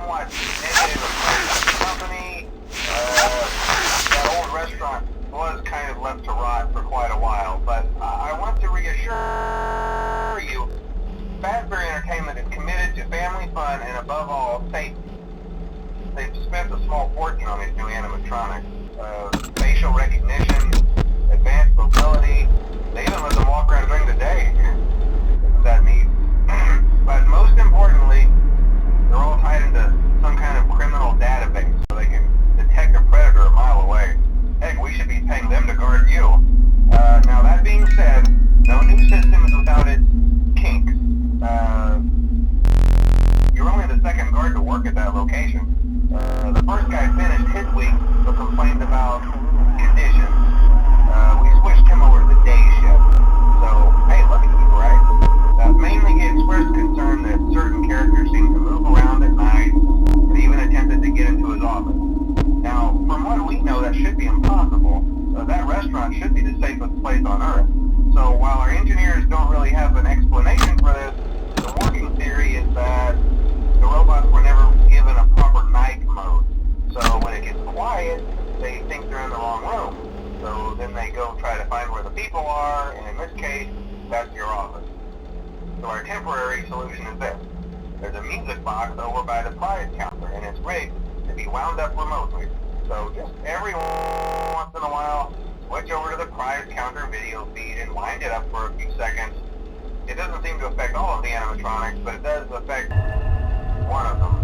somewhat negative approach to the company. That old restaurant was kind of left to rot for quite a while, but I want to reassure you, Fazbear Entertainment is committed to family fun and above all, safety. They've spent a small fortune on these new animatronics. Facial recognition, advanced mobility, they even let them walk around during the day. Isn't that neat? But most importantly, they're all tied into some kind of criminal database so they can detect a predator a mile away. Heck, we should be paying them to guard you. Now that being said, no new system is without its kinks. You're only the second guard to work at that location. The first guy finished his week but complained about conditions. We switched him over to the day shift. So, hey, look at you, right? Mainly he expressed concern that certain characters seem to move around at night and even attempted to get into his office. Now, from what we know, that should be impossible. That restaurant should be the safest place on Earth. So while our engineers don't really have an explanation for this, the working theory is that the robots were never given a proper night mode. So when it gets quiet, they think they're in the wrong room. So then they go try to find where the people are, and in this case, that's your office. So our temporary solution is this. There's a music box over by the prize counter, and it's rigged to be wound up remotely. So just every once in a while, switch over to the prize counter video feed and wind it up for a few seconds. It doesn't seem to affect all of the animatronics, but it does affect one of them.